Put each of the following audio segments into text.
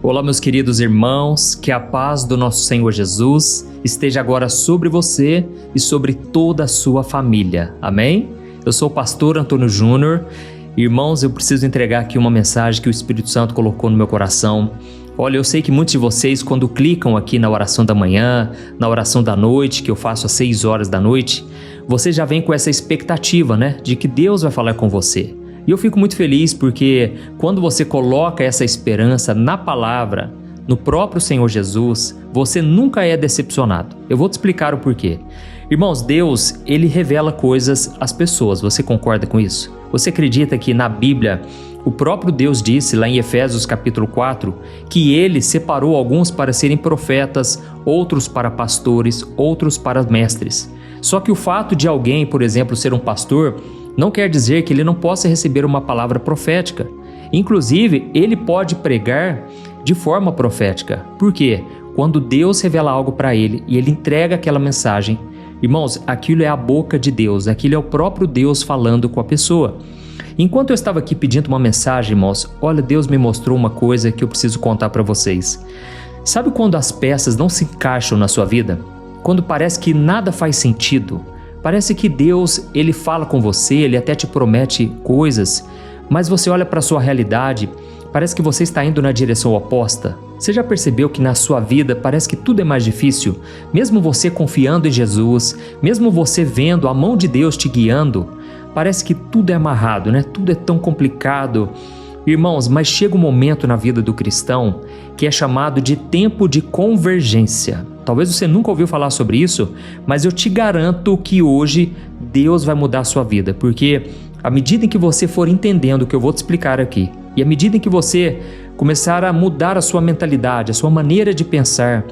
Olá, meus queridos irmãos, que a paz do nosso Senhor Jesus esteja agora sobre você e sobre toda a sua família. Amém? Eu sou o pastor Antônio Júnior. Irmãos, eu preciso entregar aqui uma mensagem que o Espírito Santo colocou no meu coração. Olha, eu sei que muitos de vocês, quando clicam aqui na oração da manhã, na oração da noite, que eu faço às 6 horas da noite, vocês já vêm com essa expectativa, né, de que Deus vai falar com você. E eu fico muito feliz porque quando você coloca essa esperança na palavra, no próprio Senhor Jesus, você nunca é decepcionado. Eu vou te explicar o porquê. Irmãos, Deus, Ele revela coisas às pessoas. Você concorda com isso? Você acredita que na Bíblia, o próprio Deus disse lá em Efésios capítulo 4, que Ele separou alguns para serem profetas, outros para pastores, outros para mestres. Só que o fato de alguém, por exemplo, ser um pastor, não quer dizer que ele não possa receber uma palavra profética. Inclusive, ele pode pregar de forma profética. Por quê? Quando Deus revela algo para ele e ele entrega aquela mensagem, irmãos, aquilo é a boca de Deus, aquilo é o próprio Deus falando com a pessoa. Enquanto eu estava aqui pedindo uma mensagem, irmãos, olha, Deus me mostrou uma coisa que eu preciso contar para vocês. Sabe quando as peças não se encaixam na sua vida? Quando parece que nada faz sentido? Parece que Deus, Ele fala com você, Ele até te promete coisas, mas você olha para a sua realidade, parece que você está indo na direção oposta. Você já percebeu que na sua vida parece que tudo é mais difícil? Mesmo você confiando em Jesus, mesmo você vendo a mão de Deus te guiando, parece que tudo é amarrado, né? Tudo é tão complicado. Irmãos, mas chega um momento na vida do cristão que é chamado de tempo de convergência. Talvez você nunca ouviu falar sobre isso, mas eu te garanto que hoje Deus vai mudar a sua vida, porque à medida em que você for entendendo o que eu vou te explicar aqui, e à medida em que você começar a mudar a sua mentalidade, a sua maneira de pensar,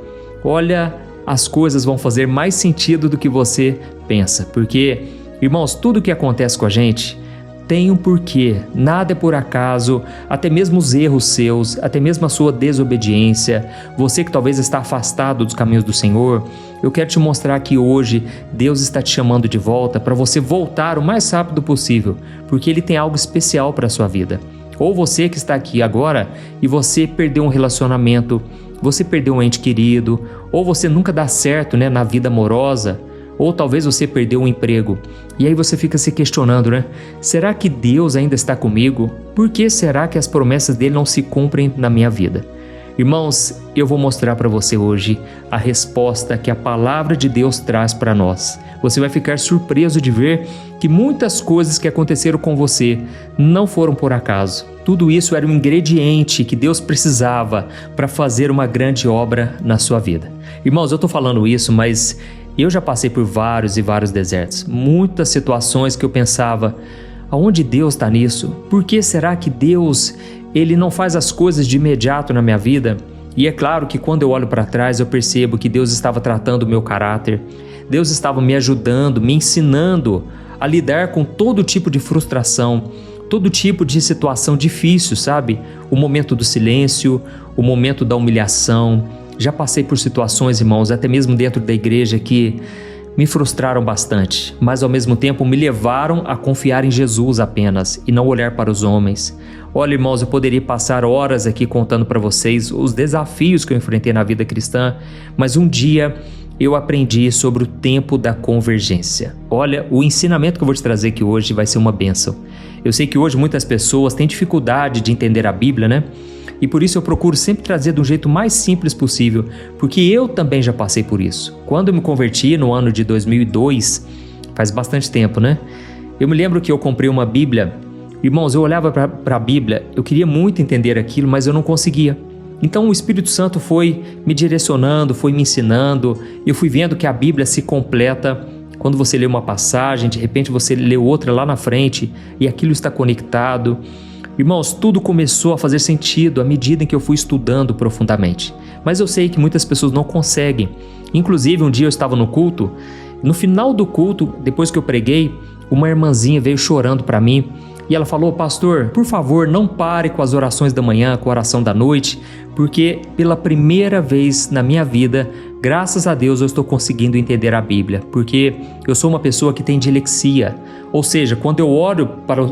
olha, as coisas vão fazer mais sentido do que você pensa, porque, irmãos, tudo que acontece com a gente tem um porquê, nada é por acaso, até mesmo os erros seus, até mesmo a sua desobediência, você que talvez está afastado dos caminhos do Senhor, eu quero te mostrar que hoje Deus está te chamando de volta para você voltar o mais rápido possível, porque Ele tem algo especial para a sua vida. Ou você que está aqui agora e você perdeu um relacionamento, você perdeu um ente querido, ou você nunca dá certo, né, na vida amorosa, ou talvez você perdeu um emprego, e aí você fica se questionando, né? Será que Deus ainda está comigo? Por que será que as promessas dele não se cumprem na minha vida? Irmãos, eu vou mostrar para você hoje a resposta que a palavra de Deus traz para nós. Você vai ficar surpreso de ver que muitas coisas que aconteceram com você não foram por acaso. Tudo isso era um ingrediente que Deus precisava para fazer uma grande obra na sua vida. Irmãos, eu estou falando isso, mas eu já passei por vários e vários desertos, muitas situações que eu pensava, aonde Deus está nisso? Por que será que Deus, Ele não faz as coisas de imediato na minha vida? E é claro que quando eu olho para trás eu percebo que Deus estava tratando o meu caráter, Deus estava me ajudando, me ensinando a lidar com todo tipo de frustração, todo tipo de situação difícil, sabe? O momento do silêncio, o momento da humilhação. Já passei por situações, irmãos, até mesmo dentro da igreja que me frustraram bastante, mas ao mesmo tempo me levaram a confiar em Jesus apenas e não olhar para os homens. Olha, irmãos, eu poderia passar horas aqui contando para vocês os desafios que eu enfrentei na vida cristã, mas um dia eu aprendi sobre o tempo da convergência. Olha, o ensinamento que eu vou te trazer aqui hoje vai ser uma bênção. Eu sei que hoje muitas pessoas têm dificuldade de entender a Bíblia, né? E por isso eu procuro sempre trazer do jeito mais simples possível, porque eu também já passei por isso. Quando eu me converti no ano de 2002, faz bastante tempo, né? Eu me lembro que eu comprei uma Bíblia. Irmãos, eu olhava para a Bíblia, eu queria muito entender aquilo, mas eu não conseguia. Então o Espírito Santo foi me direcionando, foi me ensinando, eu fui vendo que a Bíblia se completa. Quando você lê uma passagem, de repente você lê outra lá na frente e aquilo está conectado. Irmãos, tudo começou a fazer sentido à medida em que eu fui estudando profundamente. Mas eu sei que muitas pessoas não conseguem. Inclusive, um dia eu estava no culto, no final do culto, depois que eu preguei, uma irmãzinha veio chorando para mim e ela falou: pastor, por favor, não pare com as orações da manhã, com a oração da noite, porque pela primeira vez na minha vida, graças a Deus, eu estou conseguindo entender a Bíblia, porque eu sou uma pessoa que tem dislexia, ou seja, quando eu olho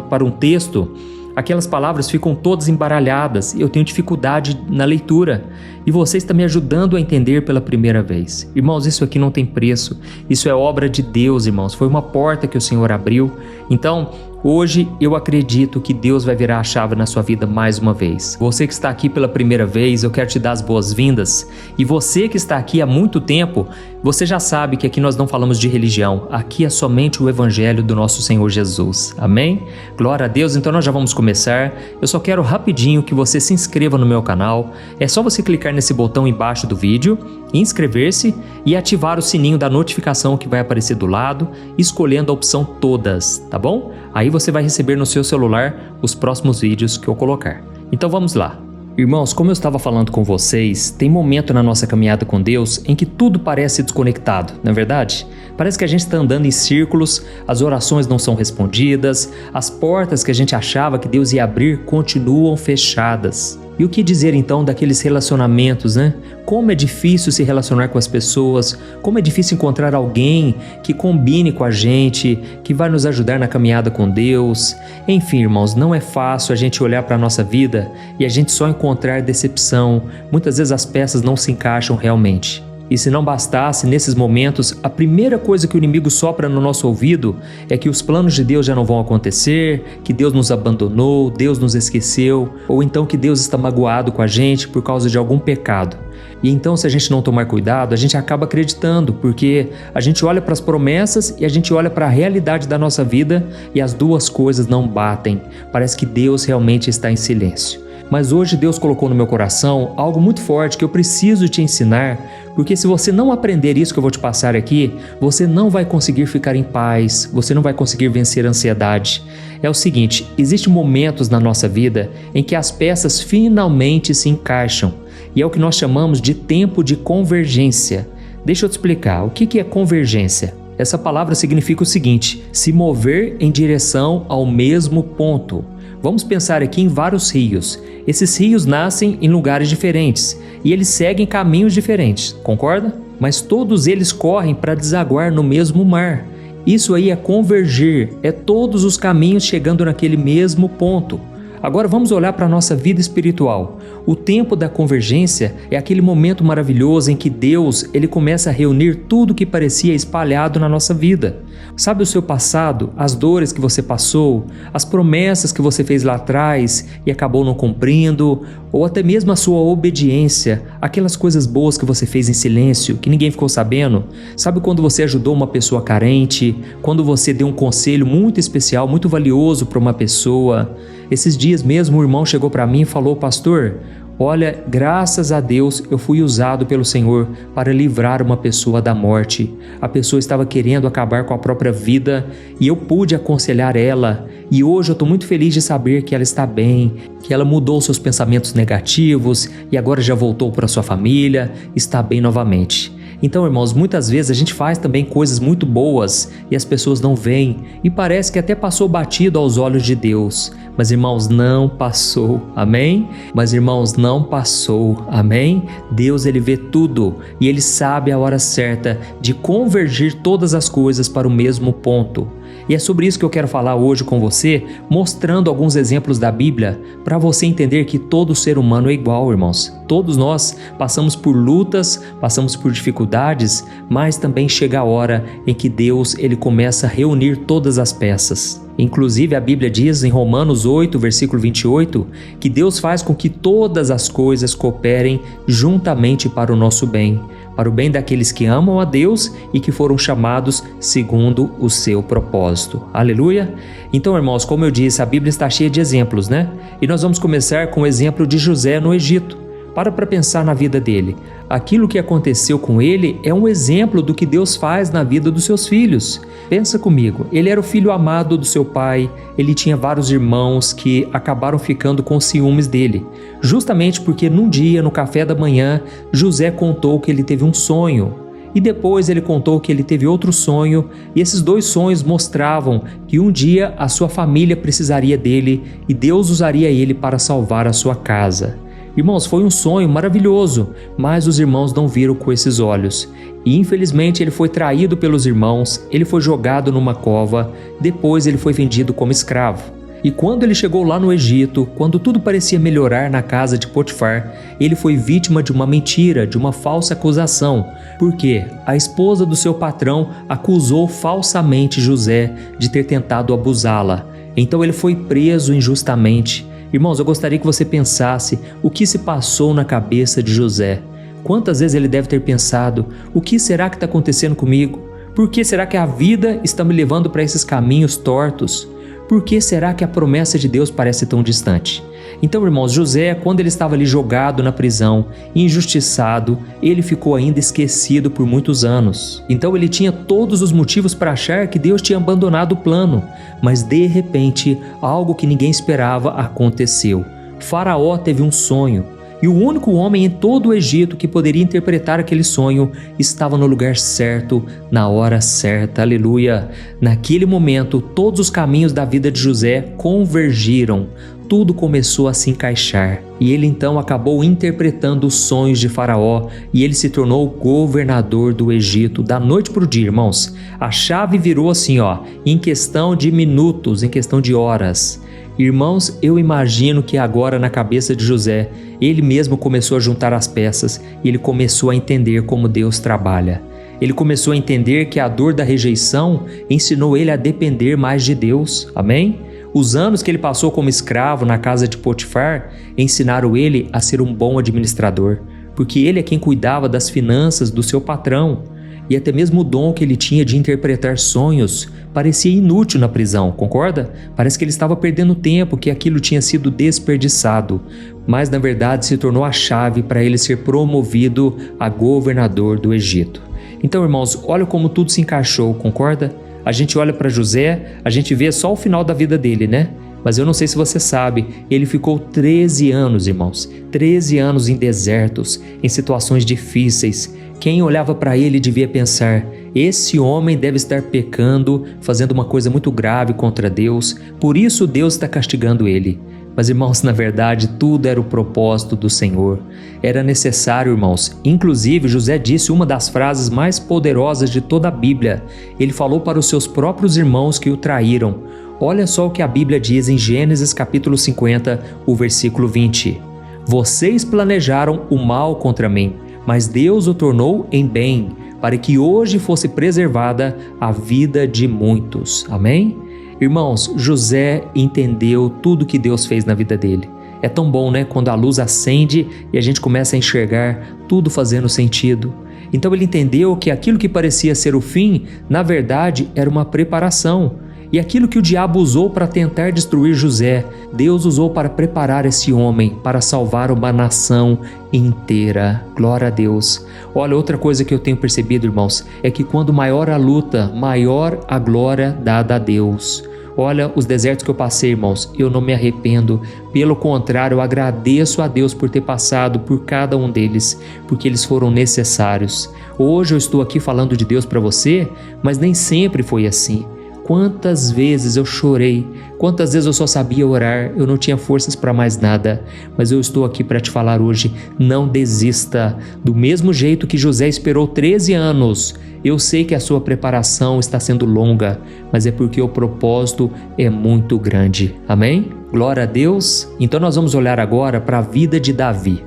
para um texto, aquelas palavras ficam todas embaralhadas e eu tenho dificuldade na leitura. E você está me ajudando a entender pela primeira vez. Irmãos, isso aqui não tem preço. Isso é obra de Deus, irmãos. Foi uma porta que o Senhor abriu. Então, hoje eu acredito que Deus vai virar a chave na sua vida mais uma vez. Você que está aqui pela primeira vez, eu quero te dar as boas-vindas. E você que está aqui há muito tempo, você já sabe que aqui nós não falamos de religião. Aqui é somente o Evangelho do nosso Senhor Jesus. Amém? Glória a Deus. Então nós já vamos começar. Eu só quero rapidinho que você se inscreva no meu canal. É só você clicar nesse botão embaixo do vídeo, inscrever-se e ativar o sininho da notificação que vai aparecer do lado, escolhendo a opção todas, tá bom? Aí você vai receber no seu celular os próximos vídeos que eu colocar. Então vamos lá. Irmãos, como eu estava falando com vocês, tem momento na nossa caminhada com Deus em que tudo parece desconectado, não é verdade? Parece que a gente está andando em círculos, as orações não são respondidas, as portas que a gente achava que Deus ia abrir continuam fechadas. E o que dizer então daqueles relacionamentos, né? Como é difícil se relacionar com as pessoas, como é difícil encontrar alguém que combine com a gente, que vai nos ajudar na caminhada com Deus. Enfim, irmãos, não é fácil a gente olhar para a nossa vida e a gente só encontrar decepção. Muitas vezes as peças não se encaixam realmente. E se não bastasse, nesses momentos, a primeira coisa que o inimigo sopra no nosso ouvido é que os planos de Deus já não vão acontecer, que Deus nos abandonou, Deus nos esqueceu, ou então que Deus está magoado com a gente por causa de algum pecado. E então, se a gente não tomar cuidado, a gente acaba acreditando, porque a gente olha para as promessas e a gente olha para a realidade da nossa vida e as duas coisas não batem. Parece que Deus realmente está em silêncio. Mas hoje Deus colocou no meu coração algo muito forte que eu preciso te ensinar, porque se você não aprender isso que eu vou te passar aqui, você não vai conseguir ficar em paz, você não vai conseguir vencer a ansiedade. É o seguinte, existem momentos na nossa vida em que as peças finalmente se encaixam, e é o que nós chamamos de tempo de convergência. Deixa eu te explicar, o que é convergência? Essa palavra significa o seguinte, se mover em direção ao mesmo ponto. Vamos pensar aqui em vários rios. Esses rios nascem em lugares diferentes e eles seguem caminhos diferentes, concorda? Mas todos eles correm para desaguar no mesmo mar. Isso aí é convergir, é todos os caminhos chegando naquele mesmo ponto. Agora vamos olhar para a nossa vida espiritual. O tempo da convergência é aquele momento maravilhoso em que Deus ele começa a reunir tudo que parecia espalhado na nossa vida. Sabe o seu passado, as dores que você passou, as promessas que você fez lá atrás e acabou não cumprindo, ou até mesmo a sua obediência, aquelas coisas boas que você fez em silêncio, que ninguém ficou sabendo? Sabe quando você ajudou uma pessoa carente, quando você deu um conselho muito especial, muito valioso para uma pessoa? Esses dias mesmo o irmão chegou para mim e falou, pastor, olha, graças a Deus eu fui usado pelo Senhor para livrar uma pessoa da morte. A pessoa estava querendo acabar com a própria vida e eu pude aconselhar ela. E hoje eu estou muito feliz de saber que ela está bem, que ela mudou seus pensamentos negativos e agora já voltou para sua família, está bem novamente. Então, irmãos, muitas vezes a gente faz também coisas muito boas e as pessoas não veem e parece que até passou batido aos olhos de Deus. Mas, irmãos, não passou, amém? Mas, irmãos, não passou, amém? Deus, ele vê tudo e ele sabe a hora certa de convergir todas as coisas para o mesmo ponto. E é sobre isso que eu quero falar hoje com você, mostrando alguns exemplos da Bíblia para você entender que todo ser humano é igual, irmãos. Todos nós passamos por lutas, passamos por dificuldades, mas também chega a hora em que Deus ele começa a reunir todas as peças. Inclusive a Bíblia diz em Romanos 8, versículo 28, que Deus faz com que todas as coisas cooperem juntamente para o nosso bem, para o bem daqueles que amam a Deus e que foram chamados segundo o seu propósito. Aleluia! Então, irmãos, como eu disse, a Bíblia está cheia de exemplos, né? E nós vamos começar com o exemplo de José no Egito. Para pensar na vida dele. Aquilo que aconteceu com ele é um exemplo do que Deus faz na vida dos seus filhos. Pensa comigo, ele era o filho amado do seu pai, ele tinha vários irmãos que acabaram ficando com ciúmes dele. Justamente porque num dia, no café da manhã, José contou que ele teve um sonho. E depois ele contou que ele teve outro sonho, e esses dois sonhos mostravam que um dia a sua família precisaria dele e Deus usaria ele para salvar a sua casa. Irmãos, foi um sonho maravilhoso, mas os irmãos não viram com esses olhos. E infelizmente ele foi traído pelos irmãos, ele foi jogado numa cova, depois ele foi vendido como escravo. E quando ele chegou lá no Egito, quando tudo parecia melhorar na casa de Potifar, ele foi vítima de uma mentira, de uma falsa acusação. Porque a esposa do seu patrão acusou falsamente José de ter tentado abusá-la. Então ele foi preso injustamente. Irmãos, eu gostaria que você pensasse o que se passou na cabeça de José. Quantas vezes ele deve ter pensado: o que será que está acontecendo comigo? Por que será que a vida está me levando para esses caminhos tortos? Por que será que a promessa de Deus parece tão distante? Então, irmãos, José, quando ele estava ali jogado na prisão, injustiçado, ele ficou ainda esquecido por muitos anos. Então ele tinha todos os motivos para achar que Deus tinha abandonado o plano, mas de repente, algo que ninguém esperava aconteceu. Faraó teve um sonho. E o único homem em todo o Egito que poderia interpretar aquele sonho estava no lugar certo, na hora certa. Aleluia! Naquele momento, todos os caminhos da vida de José convergiram. Tudo começou a se encaixar. E ele então acabou interpretando os sonhos de Faraó e ele se tornou governador do Egito da noite para o dia, irmãos. A chave virou assim, em questão de minutos, em questão de horas. Irmãos, eu imagino que agora na cabeça de José, ele mesmo começou a juntar as peças e ele começou a entender como Deus trabalha. Ele começou a entender que a dor da rejeição ensinou ele a depender mais de Deus. Amém? Os anos que ele passou como escravo na casa de Potifar ensinaram ele a ser um bom administrador, porque ele é quem cuidava das finanças do seu patrão. E até mesmo o dom que ele tinha de interpretar sonhos parecia inútil na prisão, concorda? Parece que ele estava perdendo tempo, que aquilo tinha sido desperdiçado, mas na verdade se tornou a chave para ele ser promovido a governador do Egito. Então, irmãos, olha como tudo se encaixou, concorda? A gente olha para José, a gente vê só o final da vida dele, né? Mas eu não sei se você sabe, ele ficou 13 anos, irmãos, 13 anos em desertos, em situações difíceis. Quem olhava para ele devia pensar: esse homem deve estar pecando, fazendo uma coisa muito grave contra Deus, por isso Deus está castigando ele. Mas, irmãos, na verdade, tudo era o propósito do Senhor. Era necessário, irmãos. Inclusive, José disse uma das frases mais poderosas de toda a Bíblia. Ele falou para os seus próprios irmãos que o traíram. Olha só o que a Bíblia diz em Gênesis capítulo 50, o versículo 20. Vocês planejaram o mal contra mim, mas Deus o tornou em bem, para que hoje fosse preservada a vida de muitos. Amém? Irmãos, José entendeu tudo que Deus fez na vida dele. É tão bom, né? Quando a luz acende e a gente começa a enxergar tudo fazendo sentido. Então ele entendeu que aquilo que parecia ser o fim, na verdade, era uma preparação. E aquilo que o diabo usou para tentar destruir José, Deus usou para preparar esse homem, para salvar uma nação inteira. Glória a Deus. Olha, outra coisa que eu tenho percebido, irmãos, é que quando maior a luta, maior a glória dada a Deus. Olha, os desertos que eu passei, irmãos, eu não me arrependo. Pelo contrário, eu agradeço a Deus por ter passado por cada um deles, porque eles foram necessários. Hoje eu estou aqui falando de Deus para você, mas nem sempre foi assim. Quantas vezes eu chorei, quantas vezes eu só sabia orar, eu não tinha forças para mais nada, mas eu estou aqui para te falar hoje: não desista. Do mesmo jeito que José esperou 13 anos, eu sei que a sua preparação está sendo longa, mas é porque o propósito é muito grande. Amém? Glória a Deus. Então nós vamos olhar agora para a vida de Davi.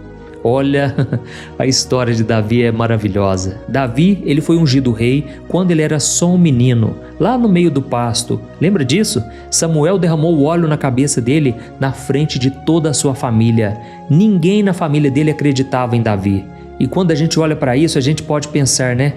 Olha, a história de Davi é maravilhosa. Davi, ele foi ungido rei quando ele era só um menino, lá no meio do pasto. Lembra disso? Samuel derramou o óleo na cabeça dele na frente de toda a sua família. Ninguém na família dele acreditava em Davi. E quando a gente olha para isso, a gente pode pensar, né?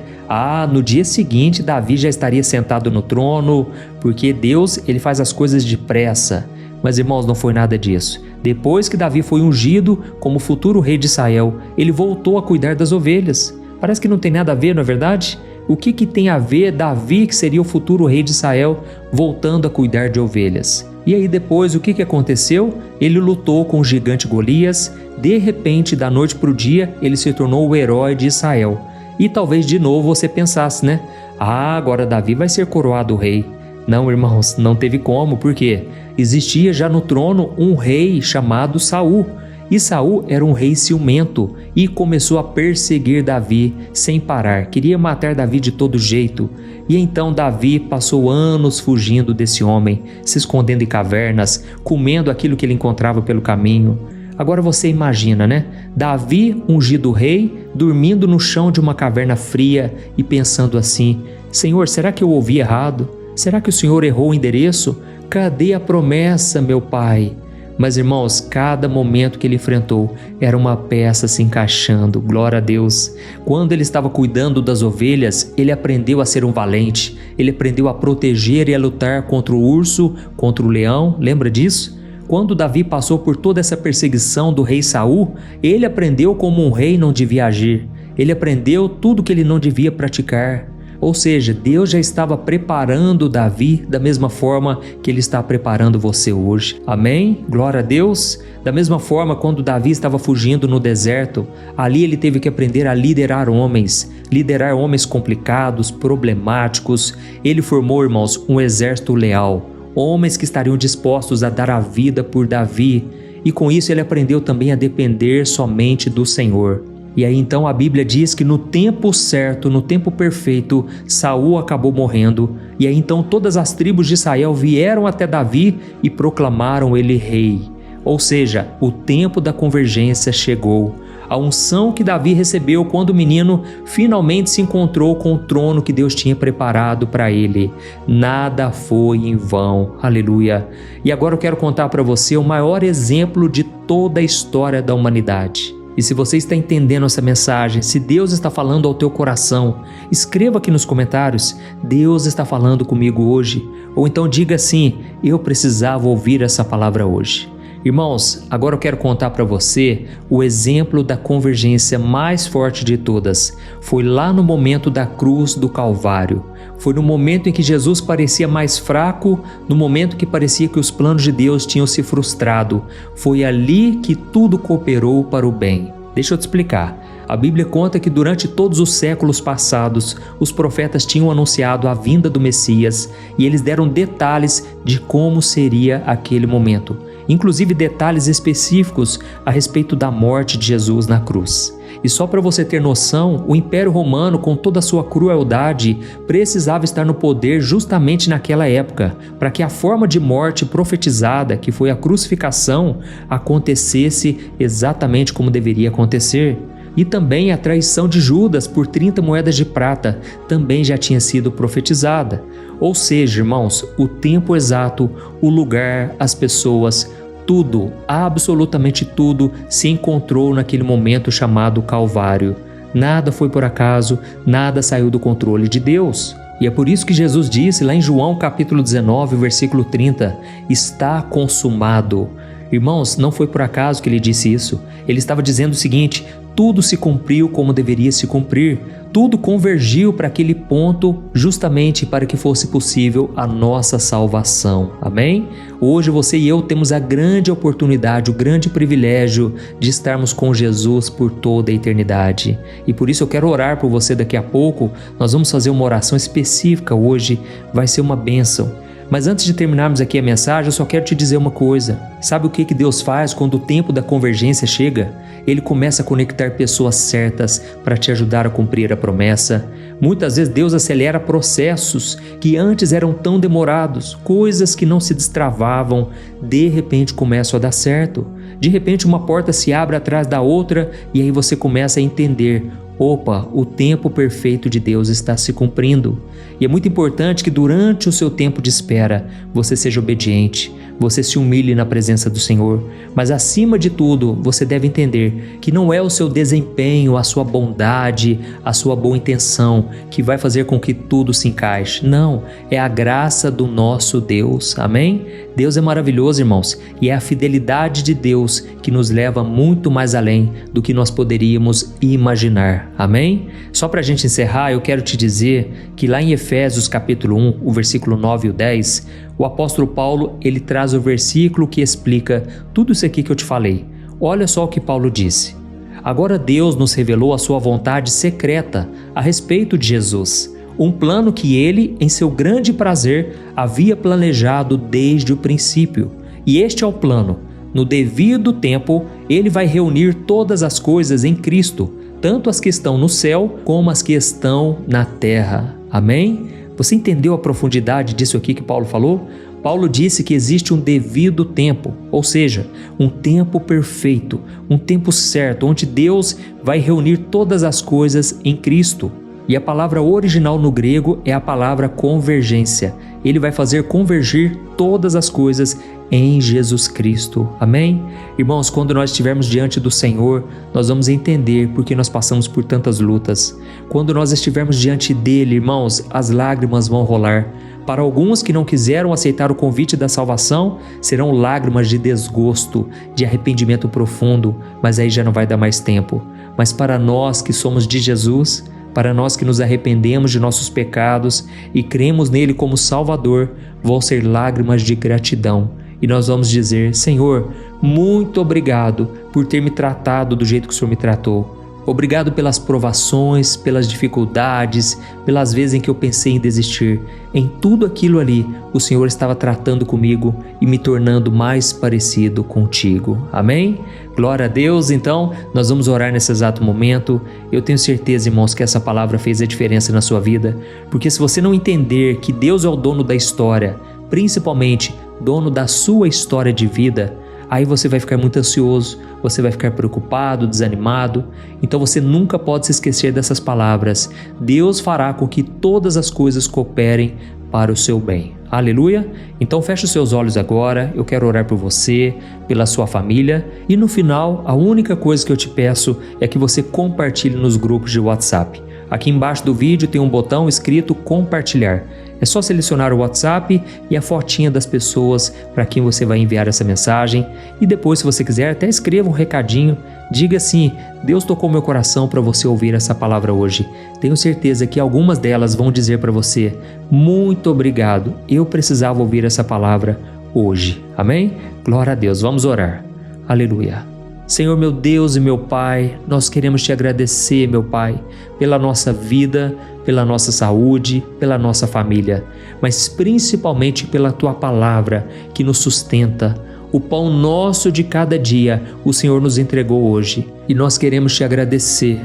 No dia seguinte Davi já estaria sentado no trono, porque Deus, ele faz as coisas depressa. Mas, irmãos, não foi nada disso. Depois que Davi foi ungido como futuro rei de Israel, ele voltou a cuidar das ovelhas. Parece que não tem nada a ver, não é verdade? O que tem a ver Davi, que seria o futuro rei de Israel, voltando a cuidar de ovelhas? E aí depois, o que aconteceu? Ele lutou com o gigante Golias. De repente, da noite para o dia, ele se tornou o herói de Israel. E talvez de novo você pensasse, né? Agora Davi vai ser coroado rei. Não, irmãos, não teve como, porque existia já no trono um rei chamado Saul. E Saul era um rei ciumento e começou a perseguir Davi sem parar. Queria matar Davi de todo jeito. E então Davi passou anos fugindo desse homem, se escondendo em cavernas, comendo aquilo que ele encontrava pelo caminho. Agora você imagina, né? Davi, ungido rei, dormindo no chão de uma caverna fria e pensando assim: Senhor, será que eu ouvi errado? Será que o Senhor errou o endereço? Cadê a promessa, meu pai? Mas, irmãos, cada momento que ele enfrentou era uma peça se encaixando, glória a Deus. Quando ele estava cuidando das ovelhas, ele aprendeu a ser um valente, ele aprendeu a proteger e a lutar contra o urso, contra o leão, lembra disso? Quando Davi passou por toda essa perseguição do rei Saul, ele aprendeu como um rei não devia agir, ele aprendeu tudo que ele não devia praticar. Ou seja, Deus já estava preparando Davi da mesma forma que Ele está preparando você hoje. Amém? Glória a Deus. Da mesma forma, quando Davi estava fugindo no deserto, ali ele teve que aprender a liderar homens complicados, problemáticos. Ele formou, irmãos, um exército leal, homens que estariam dispostos a dar a vida por Davi. E com isso ele aprendeu também a depender somente do Senhor. E aí então a Bíblia diz que no tempo certo, no tempo perfeito, Saul acabou morrendo. E aí então todas as tribos de Israel vieram até Davi e proclamaram ele rei. Ou seja, o tempo da convergência chegou. A unção que Davi recebeu quando o menino finalmente se encontrou com o trono que Deus tinha preparado para ele. Nada foi em vão. Aleluia. E agora eu quero contar para você o maior exemplo de toda a história da humanidade. E se você está entendendo essa mensagem, se Deus está falando ao teu coração, escreva aqui nos comentários: Deus está falando comigo hoje. Ou então diga assim: eu precisava ouvir essa palavra hoje. Irmãos, agora eu quero contar para você o exemplo da convergência mais forte de todas. Foi lá no momento da cruz do Calvário. Foi no momento em que Jesus parecia mais fraco, no momento que parecia que os planos de Deus tinham se frustrado. Foi ali que tudo cooperou para o bem. Deixa eu te explicar. A Bíblia conta que durante todos os séculos passados, os profetas tinham anunciado a vinda do Messias e eles deram detalhes de como seria aquele momento, inclusive detalhes específicos a respeito da morte de Jesus na cruz. E só para você ter noção, o Império Romano, com toda a sua crueldade, precisava estar no poder justamente naquela época, para que a forma de morte profetizada, que foi a crucificação, acontecesse exatamente como deveria acontecer. E também a traição de Judas por 30 moedas de prata também já tinha sido profetizada. Ou seja, irmãos, o tempo exato, o lugar, as pessoas, tudo, absolutamente tudo se encontrou naquele momento chamado Calvário. Nada foi por acaso, nada saiu do controle de Deus. E é por isso que Jesus disse lá em João capítulo 19, versículo 30, está consumado. Irmãos, não foi por acaso que ele disse isso. Ele estava dizendo o seguinte: tudo se cumpriu como deveria se cumprir. Tudo convergiu para aquele ponto justamente para que fosse possível a nossa salvação. Amém? Hoje você e eu temos a grande oportunidade, o grande privilégio de estarmos com Jesus por toda a eternidade. E por isso eu quero orar por você daqui a pouco. Nós vamos fazer uma oração específica hoje. Vai ser uma bênção. Mas antes de terminarmos aqui a mensagem, eu só quero te dizer uma coisa. Sabe o que Deus faz quando o tempo da convergência chega? Ele começa a conectar pessoas certas para te ajudar a cumprir a promessa. Muitas vezes Deus acelera processos que antes eram tão demorados, coisas que não se destravavam, de repente começam a dar certo. De repente uma porta se abre atrás da outra e aí você começa a entender: opa, o tempo perfeito de Deus está se cumprindo. E é muito importante que durante o seu tempo de espera, você seja obediente, você se humilhe na presença do Senhor. Mas acima de tudo, você deve entender que não é o seu desempenho, a sua bondade, a sua boa intenção que vai fazer com que tudo se encaixe. Não, é a graça do nosso Deus. Amém? Deus é maravilhoso, irmãos, e é a fidelidade de Deus que nos leva muito mais além do que nós poderíamos imaginar. Amém? Só para a gente encerrar, eu quero te dizer que lá em Efésios capítulo 1, o versículo 9 e o 10, o apóstolo Paulo, ele traz o versículo que explica tudo isso aqui que eu te falei. Olha só o que Paulo disse: agora Deus nos revelou a sua vontade secreta a respeito de Jesus, um plano que ele, em seu grande prazer, havia planejado desde o princípio. E este é o plano: no devido tempo, Ele vai reunir todas as coisas em Cristo, tanto as que estão no céu como as que estão na terra. Amém? Você entendeu a profundidade disso aqui que Paulo falou? Paulo disse que existe um devido tempo, ou seja, um tempo perfeito, um tempo certo, onde Deus vai reunir todas as coisas em Cristo. E a palavra original no grego é a palavra convergência. Ele vai fazer convergir todas as coisas em Jesus Cristo. Amém? Irmãos, quando nós estivermos diante do Senhor, nós vamos entender por que nós passamos por tantas lutas. Quando nós estivermos diante dele, irmãos, as lágrimas vão rolar. Para alguns que não quiseram aceitar o convite da salvação, serão lágrimas de desgosto, de arrependimento profundo, mas aí já não vai dar mais tempo. Mas para nós que somos de Jesus, para nós que nos arrependemos de nossos pecados e cremos nele como Salvador, vão ser lágrimas de gratidão. E nós vamos dizer: Senhor, muito obrigado por ter me tratado do jeito que o Senhor me tratou. Obrigado pelas provações, pelas dificuldades, pelas vezes em que eu pensei em desistir. Em tudo aquilo ali, o Senhor estava tratando comigo e me tornando mais parecido contigo. Amém? Glória a Deus. Então, nós vamos orar nesse exato momento. Eu tenho certeza, irmãos, que essa palavra fez a diferença na sua vida, porque se você não entender que Deus é o dono da história, principalmente dono da sua história de vida, aí você vai ficar muito ansioso, você vai ficar preocupado, desanimado. Então você nunca pode se esquecer dessas palavras. Deus fará com que todas as coisas cooperem para o seu bem. Aleluia? Então feche os seus olhos agora, eu quero orar por você, pela sua família, e no final a única coisa que eu te peço é que você compartilhe nos grupos de WhatsApp. Aqui embaixo do vídeo tem um botão escrito compartilhar. É só selecionar o WhatsApp e a fotinha das pessoas para quem você vai enviar essa mensagem. E depois, se você quiser, até escreva um recadinho. Diga assim: Deus tocou meu coração para você ouvir essa palavra hoje. Tenho certeza que algumas delas vão dizer para você: muito obrigado, eu precisava ouvir essa palavra hoje. Amém? Glória a Deus. Vamos orar. Aleluia. Senhor, meu Deus e meu Pai, nós queremos te agradecer, meu Pai, pela nossa vida, pela nossa saúde, pela nossa família, mas principalmente pela Tua palavra que nos sustenta. O pão nosso de cada dia o Senhor nos entregou hoje e nós queremos te agradecer.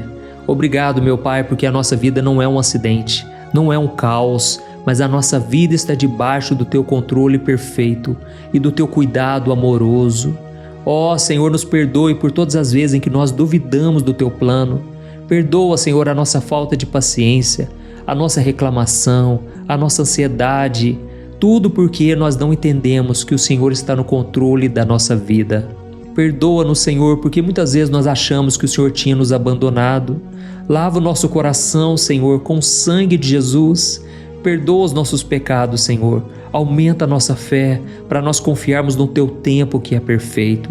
Obrigado, meu Pai, porque a nossa vida não é um acidente, não é um caos, mas a nossa vida está debaixo do Teu controle perfeito e do Teu cuidado amoroso. Ó Senhor, nos perdoe por todas as vezes em que nós duvidamos do Teu plano. Perdoa, Senhor, a nossa falta de paciência, a nossa reclamação, a nossa ansiedade, tudo porque nós não entendemos que o Senhor está no controle da nossa vida. Perdoa-nos, Senhor, porque muitas vezes nós achamos que o Senhor tinha nos abandonado. Lava o nosso coração, Senhor, com o sangue de Jesus. Perdoa os nossos pecados, Senhor. Aumenta a nossa fé para nós confiarmos no Teu tempo que é perfeito.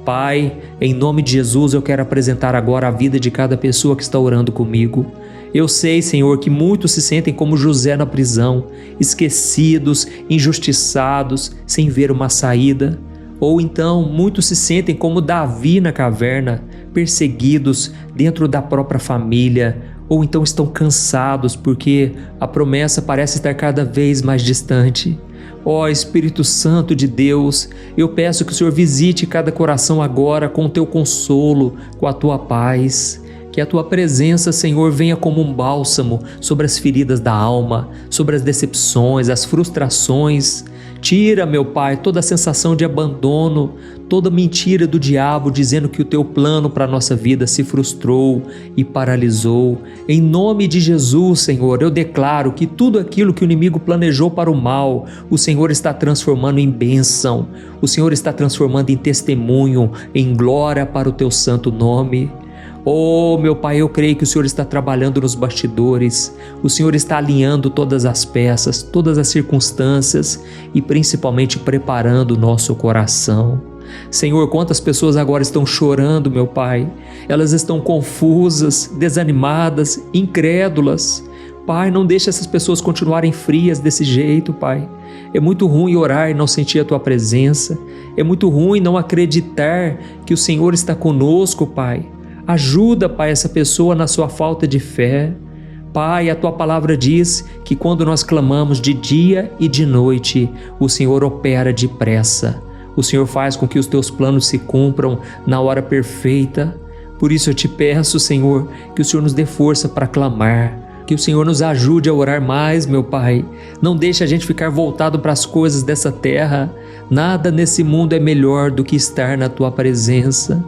Pai, em nome de Jesus, eu quero apresentar agora a vida de cada pessoa que está orando comigo. Eu sei, Senhor, que muitos se sentem como José na prisão, esquecidos, injustiçados, sem ver uma saída. Ou então, muitos se sentem como Davi na caverna, perseguidos dentro da própria família, ou então estão cansados porque a promessa parece estar cada vez mais distante. Ó Espírito Santo de Deus, eu peço que o Senhor visite cada coração agora com o Teu consolo, com a Tua paz. Que a Tua presença, Senhor, venha como um bálsamo sobre as feridas da alma, sobre as decepções, as frustrações. Tira, meu Pai, toda a sensação de abandono, toda mentira do diabo dizendo que o Teu plano para a nossa vida se frustrou e paralisou. Em nome de Jesus, Senhor, eu declaro que tudo aquilo que o inimigo planejou para o mal, o Senhor está transformando em bênção, o Senhor está transformando em testemunho, em glória para o Teu santo nome. Oh, meu Pai, eu creio que o Senhor está trabalhando nos bastidores, o Senhor está alinhando todas as peças, todas as circunstâncias e principalmente preparando o nosso coração. Senhor, quantas pessoas agora estão chorando, meu Pai, elas estão confusas, desanimadas, incrédulas. Pai, não deixe essas pessoas continuarem frias desse jeito, Pai. É muito ruim orar e não sentir a Tua presença, é muito ruim não acreditar que o Senhor está conosco, Pai. Ajuda, Pai, essa pessoa na sua falta de fé. Pai, a Tua palavra diz que quando nós clamamos de dia e de noite, o Senhor opera depressa. O Senhor faz com que os teus planos se cumpram na hora perfeita. Por isso eu te peço, Senhor, que o Senhor nos dê força para clamar, que o Senhor nos ajude a orar mais, meu Pai. Não deixe a gente ficar voltado para as coisas dessa terra. Nada nesse mundo é melhor do que estar na Tua presença.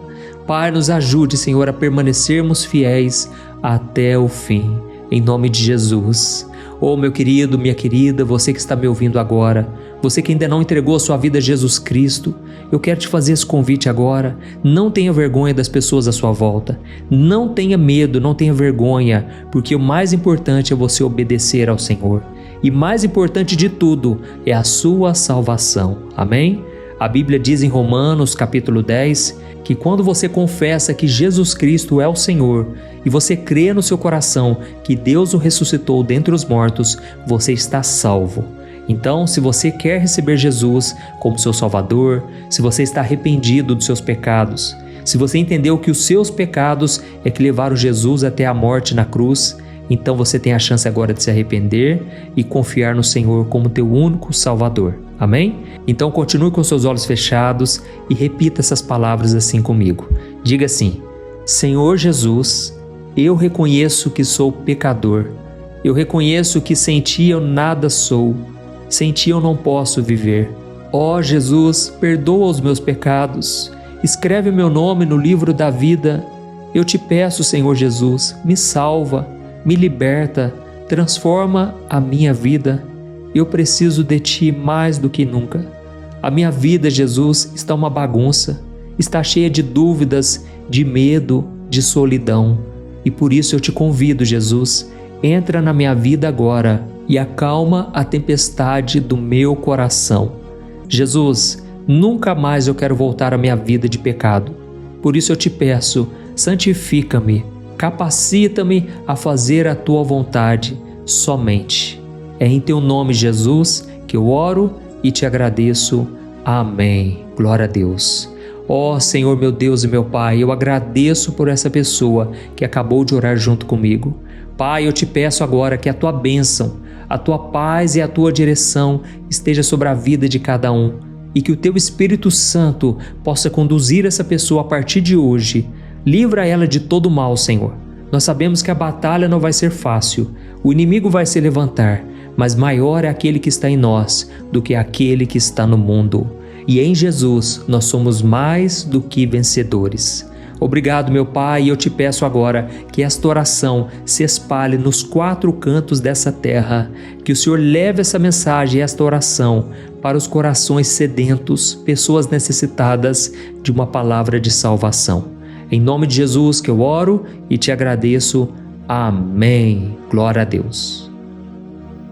Pai, nos ajude, Senhor, a permanecermos fiéis até o fim. Em nome de Jesus. Oh, meu querido, minha querida, você que está me ouvindo agora, você que ainda não entregou a sua vida a Jesus Cristo, eu quero te fazer esse convite agora. Não tenha vergonha das pessoas à sua volta. Não tenha medo, não tenha vergonha, porque o mais importante é você obedecer ao Senhor. E mais importante de tudo é a sua salvação. Amém? A Bíblia diz em Romanos capítulo 10 que quando você confessa que Jesus Cristo é o Senhor e você crê no seu coração que Deus o ressuscitou dentre os mortos, você está salvo. Então, se você quer receber Jesus como seu Salvador, se você está arrependido dos seus pecados, se você entendeu que os seus pecados é que levaram Jesus até a morte na cruz, então você tem a chance agora de se arrepender e confiar no Senhor como teu único Salvador. Amém? Então continue com seus olhos fechados e repita essas palavras assim comigo. Diga assim: Senhor Jesus, eu reconheço que sou pecador. Eu reconheço que sem Ti eu nada sou. Sem Ti eu não posso viver. Ó Jesus, perdoa os meus pecados. Escreve meu nome no livro da vida. Eu te peço, Senhor Jesus, me salva, me liberta, transforma a minha vida. Eu preciso de Ti mais do que nunca. A minha vida, Jesus, está uma bagunça, está cheia de dúvidas, de medo, de solidão. E por isso eu te convido, Jesus, entra na minha vida agora e acalma a tempestade do meu coração. Jesus, nunca mais eu quero voltar à minha vida de pecado. Por isso eu te peço, santifica-me, capacita-me a fazer a Tua vontade somente. É em Teu nome, Jesus, que eu oro e te agradeço. Amém. Glória a Deus. Ó Senhor, meu Deus e meu Pai, eu agradeço por essa pessoa que acabou de orar junto comigo. Pai, eu te peço agora que a Tua bênção, a Tua paz e a Tua direção esteja sobre a vida de cada um e que o Teu Espírito Santo possa conduzir essa pessoa a partir de hoje. Livra ela de todo mal, Senhor. Nós sabemos que a batalha não vai ser fácil, o inimigo vai se levantar, mas maior é aquele que está em nós do que aquele que está no mundo. E em Jesus nós somos mais do que vencedores. Obrigado, meu Pai, e eu te peço agora que esta oração se espalhe nos 4 cantos dessa terra, que o Senhor leve essa mensagem, esta oração, para os corações sedentos, pessoas necessitadas de uma palavra de salvação. Em nome de Jesus que eu oro e te agradeço. Amém. Glória a Deus.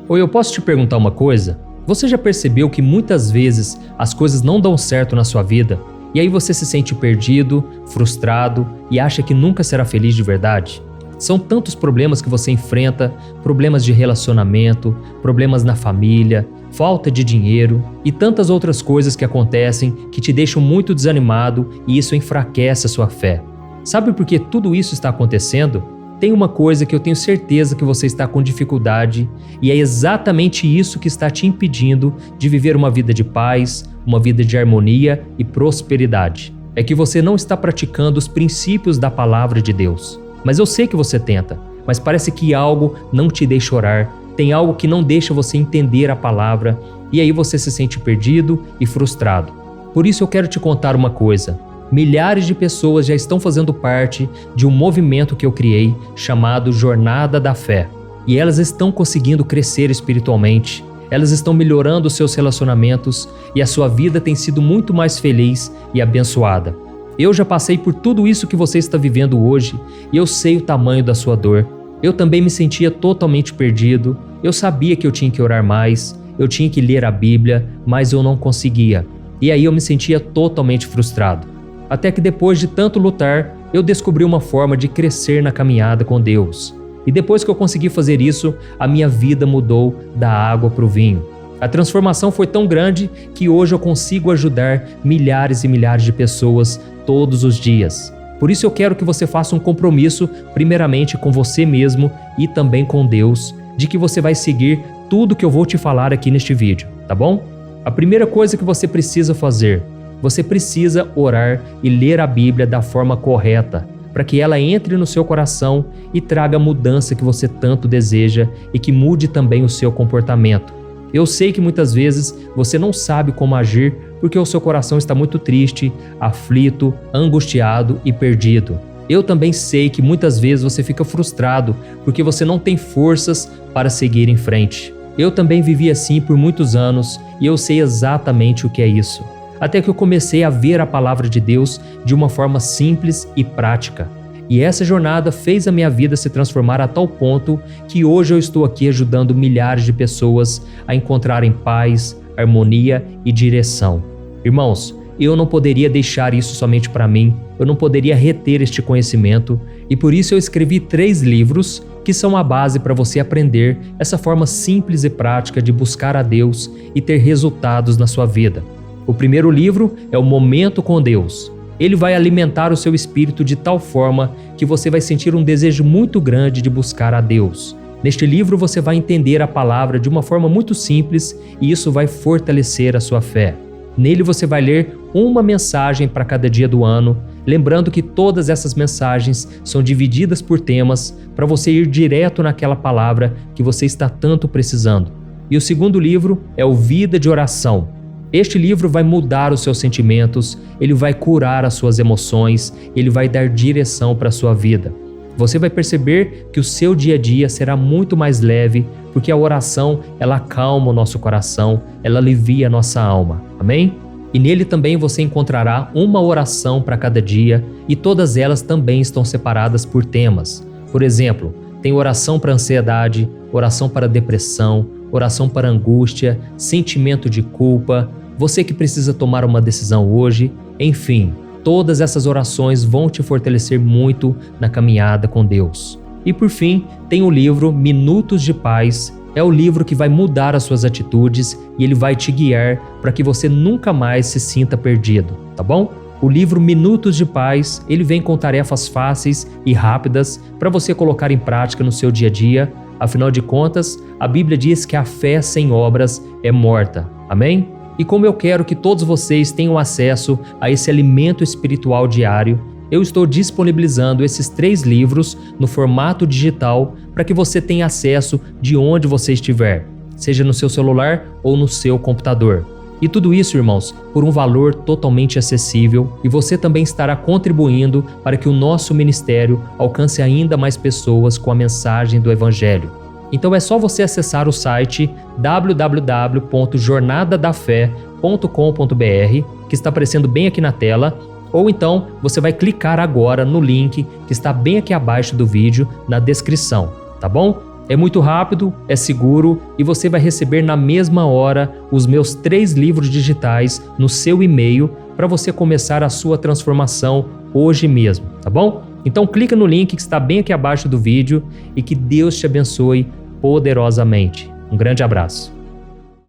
Oi, eu posso te perguntar uma coisa? Você já percebeu que muitas vezes as coisas não dão certo na sua vida e aí você se sente perdido, frustrado e acha que nunca será feliz de verdade? São tantos problemas que você enfrenta, problemas de relacionamento, problemas na família, falta de dinheiro e tantas outras coisas que acontecem que te deixam muito desanimado e isso enfraquece a sua fé. Sabe por que tudo isso está acontecendo? Tem uma coisa que eu tenho certeza que você está com dificuldade e é exatamente isso que está te impedindo de viver uma vida de paz, uma vida de harmonia e prosperidade. É que você não está praticando os princípios da palavra de Deus. Mas eu sei que você tenta, mas parece que algo não te deixa orar, tem algo que não deixa você entender a palavra e aí você se sente perdido e frustrado. Por isso eu quero te contar uma coisa. Milhares de pessoas já estão fazendo parte de um movimento que eu criei chamado Jornada da Fé. E elas estão conseguindo crescer espiritualmente, elas estão melhorando os seus relacionamentos e a sua vida tem sido muito mais feliz e abençoada. Eu já passei por tudo isso que você está vivendo hoje e eu sei o tamanho da sua dor. Eu também me sentia totalmente perdido, eu sabia que eu tinha que orar mais, eu tinha que ler a Bíblia, mas eu não conseguia. E aí eu me sentia totalmente frustrado. Até que depois de tanto lutar, eu descobri uma forma de crescer na caminhada com Deus. E depois que eu consegui fazer isso, a minha vida mudou da água para o vinho. A transformação foi tão grande que hoje eu consigo ajudar milhares e milhares de pessoas todos os dias. Por isso eu quero que você faça um compromisso, primeiramente com você mesmo e também com Deus, de que você vai seguir tudo que eu vou te falar aqui neste vídeo, tá bom? A primeira coisa que você precisa fazer você precisa orar e ler a Bíblia da forma correta, para que ela entre no seu coração e traga a mudança que você tanto deseja e que mude também o seu comportamento. Eu sei que muitas vezes você não sabe como agir porque o seu coração está muito triste, aflito, angustiado e perdido. Eu também sei que muitas vezes você fica frustrado porque você não tem forças para seguir em frente. Eu também vivi assim por muitos anos e eu sei exatamente o que é isso. Até que eu comecei a ver a palavra de Deus de uma forma simples e prática. E essa jornada fez a minha vida se transformar a tal ponto que hoje eu estou aqui ajudando milhares de pessoas a encontrarem paz, harmonia e direção. Irmãos, eu não poderia deixar isso somente para mim, eu não poderia reter este conhecimento e por isso eu escrevi 3 livros que são a base para você aprender essa forma simples e prática de buscar a Deus e ter resultados na sua vida. O primeiro livro é o Momento com Deus. Ele vai alimentar o seu espírito de tal forma que você vai sentir um desejo muito grande de buscar a Deus. Neste livro você vai entender a palavra de uma forma muito simples e isso vai fortalecer a sua fé. Nele você vai ler uma mensagem para cada dia do ano, lembrando que todas essas mensagens são divididas por temas para você ir direto naquela palavra que você está tanto precisando. E o segundo livro é o Vida de Oração. Este livro vai mudar os seus sentimentos, ele vai curar as suas emoções, ele vai dar direção para a sua vida. Você vai perceber que o seu dia a dia será muito mais leve, porque a oração, ela acalma o nosso coração, ela alivia a nossa alma. Amém? E nele também você encontrará uma oração para cada dia e todas elas também estão separadas por temas. Por exemplo, tem oração para ansiedade, oração para depressão, oração para angústia, sentimento de culpa, você que precisa tomar uma decisão hoje, enfim, todas essas orações vão te fortalecer muito na caminhada com Deus. E por fim, tem o livro Minutos de Paz, é o livro que vai mudar as suas atitudes e ele vai te guiar para que você nunca mais se sinta perdido, tá bom? O livro Minutos de Paz, ele vem com tarefas fáceis e rápidas para você colocar em prática no seu dia a dia. Afinal de contas, a Bíblia diz que a fé sem obras é morta. Amém? E como eu quero que todos vocês tenham acesso a esse alimento espiritual diário, eu estou disponibilizando esses 3 livros no formato digital para que você tenha acesso de onde você estiver, seja no seu celular ou no seu computador. E tudo isso, irmãos, por um valor totalmente acessível e você também estará contribuindo para que o nosso ministério alcance ainda mais pessoas com a mensagem do Evangelho. Então é só você acessar o site www.jornadadafé.com.br, que está aparecendo bem aqui na tela, ou então você vai clicar agora no link que está bem aqui abaixo do vídeo, na descrição, tá bom? É muito rápido, é seguro e você vai receber na mesma hora os meus 3 livros digitais no seu e-mail para você começar a sua transformação hoje mesmo, tá bom? Então clica no link que está bem aqui abaixo do vídeo e que Deus te abençoe poderosamente. Um grande abraço.